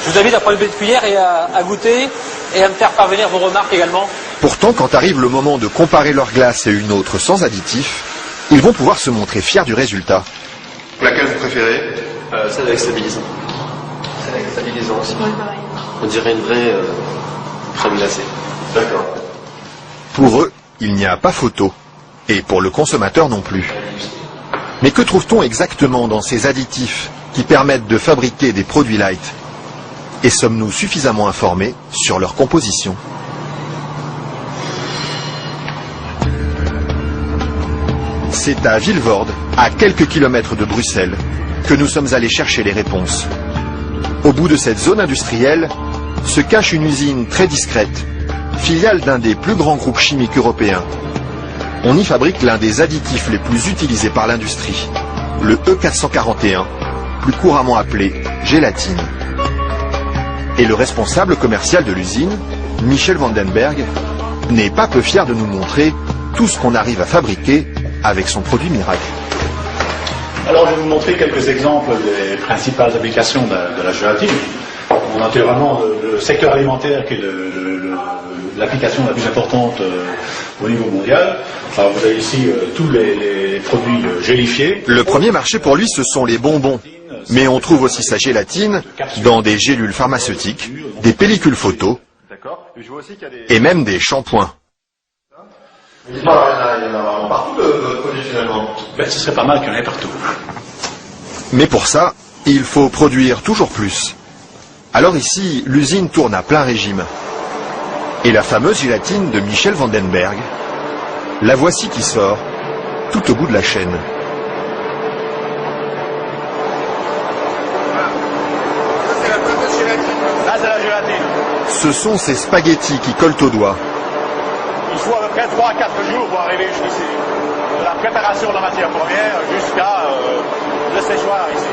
Je vous invite à prendre une petite cuillère et à goûter et à me faire parvenir vos remarques également. Pourtant, quand arrive le moment de comparer leur glace et une autre sans additifs, ils vont pouvoir se montrer fiers du résultat. Laquelle vous préférez? Celle avec stabilisant. Celle avec stabilisant aussi. On dirait une vraie crème glacée. D'accord. Pour eux, il n'y a pas photo. Et pour le consommateur non plus. Mais que trouve-t-on exactement dans ces additifs qui permettent de fabriquer des produits light? Et sommes-nous suffisamment informés sur leur composition? C'est à Vilvoorde, à quelques kilomètres de Bruxelles, que nous sommes allés chercher les réponses. Au bout de cette zone industrielle se cache une usine très discrète, filiale d'un des plus grands groupes chimiques européens. On y fabrique l'un des additifs les plus utilisés par l'industrie, le E441, plus couramment appelé gélatine. Et le responsable commercial de l'usine, Michel Vandenberg, n'est pas peu fier de nous montrer tout ce qu'on arrive à fabriquer avec son produit miracle. Alors je vais vous montrer quelques exemples des principales applications de la gélatine. Naturellement, le secteur alimentaire qui est l'application la plus importante au niveau mondial. Alors, vous avez ici tous les produits gélifiés. Le premier marché pour lui, ce sont les bonbons. Mais on trouve aussi sa gélatine dans des gélules pharmaceutiques, des pellicules photo et même des shampoings. Dites-moi, il y en a vraiment partout de produits finalement. Ben, ce serait pas mal qu'il y en ait partout. Mais pour ça, il faut produire toujours plus. Alors ici, l'usine tourne à plein régime. Et la fameuse gélatine de Michel Vandenberg, la voici qui sort, tout au bout de la chaîne. Là, c'est la gélatine. Ce sont ces spaghettis qui collent aux doigts. Il faut à peu près 3 à 4 jours pour arriver jusqu'ici. De la préparation de la matière première jusqu'à le séchoir ici.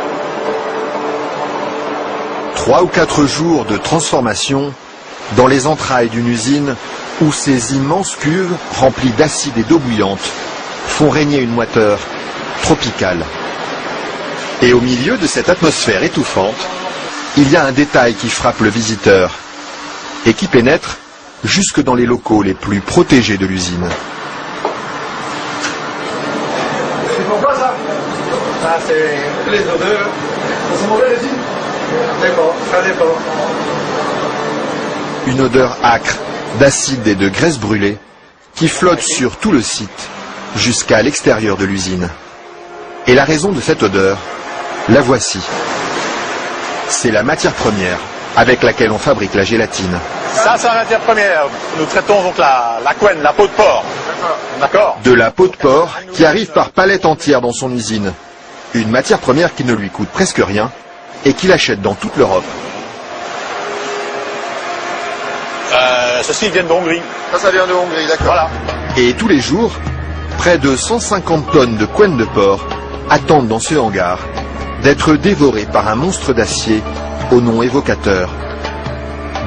3 ou 4 jours de transformation dans les entrailles d'une usine où ces immenses cuves remplies d'acide et d'eau bouillante font régner une moiteur tropicale. Et au milieu de cette atmosphère étouffante, il y a un détail qui frappe le visiteur et qui pénètre jusque dans les locaux les plus protégés de l'usine. C'est pourquoi ça? Ah, c'est les odeurs. C'est mauvais les îles? D'accord, ça dépend. Une odeur âcre d'acide et de graisse brûlée qui flotte sur tout le site jusqu'à l'extérieur de l'usine. Et la raison de cette odeur, la voici. C'est la matière première avec laquelle on fabrique la gélatine. Ça, c'est la matière première. Nous traitons donc la couenne, la peau de porc. D'accord. De la peau de porc qui arrive par palettes entières dans son usine. Une matière première qui ne lui coûte presque rien et qu'il achète dans toute l'Europe. Ceci vient de Hongrie. Ça vient de Hongrie, d'accord. Voilà. Et tous les jours, près de 150 tonnes de couenne de porc attendent dans ce hangar d'être dévorées par un monstre d'acier au nom évocateur,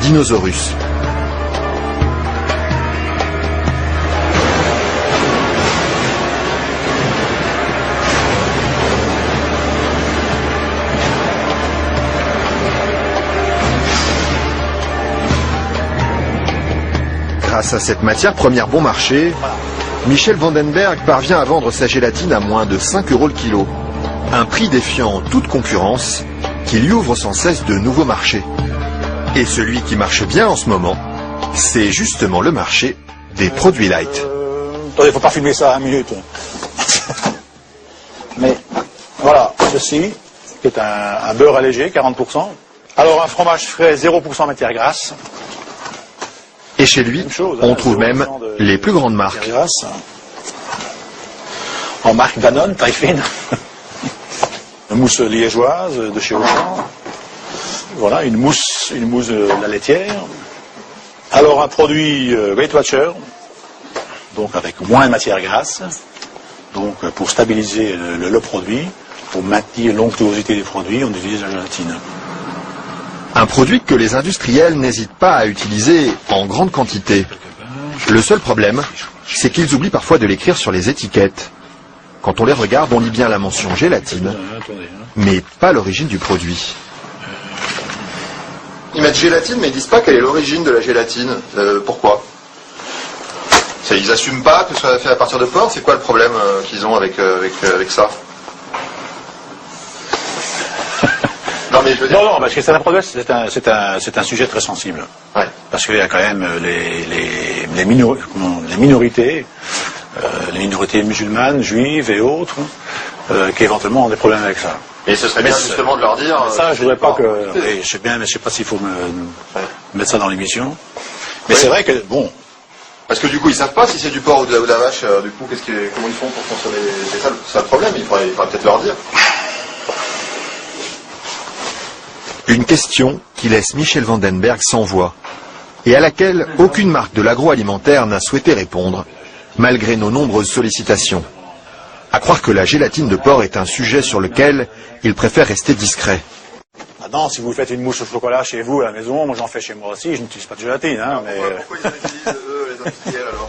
Dinosaurus. Grâce à cette matière première bon marché, Michel Vandenberg parvient à vendre sa gélatine à moins de 5 € le kilo. Un prix défiant toute concurrence qui lui ouvre sans cesse de nouveaux marchés. Et celui qui marche bien en ce moment, c'est justement le marché des produits light. Attendez, faut pas filmer ça 1 minute. Mais voilà, ceci, qui est un beurre allégé, 40%. Alors un fromage frais, 0% matière grasse. Et chez lui, on trouve même les plus grandes marques. En marque Danone, taille fine. Une mousse liégeoise de chez Auchan. Voilà, une mousse de la laitière. Alors un produit Weight Watcher, donc avec moins de matière grasse, donc pour stabiliser le produit, pour maintenir l'onctuosité des produits, on utilise la gélatine. Un produit que les industriels n'hésitent pas à utiliser en grande quantité. Le seul problème, c'est qu'ils oublient parfois de l'écrire sur les étiquettes. Quand on les regarde, on lit bien la mention gélatine, mais pas l'origine du produit. Ils mettent gélatine, mais ils disent pas quelle est l'origine de la gélatine. Pourquoi? Ils assument pas que ce soit fait à partir de porc. C'est quoi le problème qu'ils ont avec ça? Non, mais je veux dire... Non, parce que c'est un sujet très sensible. Ouais. Parce qu'il y a quand même les minorités, les minorités musulmanes, juives et autres, qui éventuellement ont des problèmes avec ça. Et ce serait bien justement de leur dire... Ça, je voudrais pas que... Oui, je sais bien, mais je sais pas s'il faut mettre ça dans l'émission. Mais Oui. c'est vrai que, bon... Parce que du coup, ils savent pas si c'est du porc ou de la vache. Du coup, comment ils font pour consommer? C'est ça le problème. Il faudrait peut-être leur dire. Une question qui laisse Michel Vandenberg sans voix et à laquelle aucune marque de l'agroalimentaire n'a souhaité répondre, malgré nos nombreuses sollicitations. À croire que la gélatine de porc est un sujet sur lequel il préfère rester discret. Maintenant, si vous faites une mousse au chocolat chez vous à la maison, moi j'en fais chez moi aussi, je n'utilise pas de gélatine, hein, mais... Pourquoi ils utilisent, eux, les industriels, alors?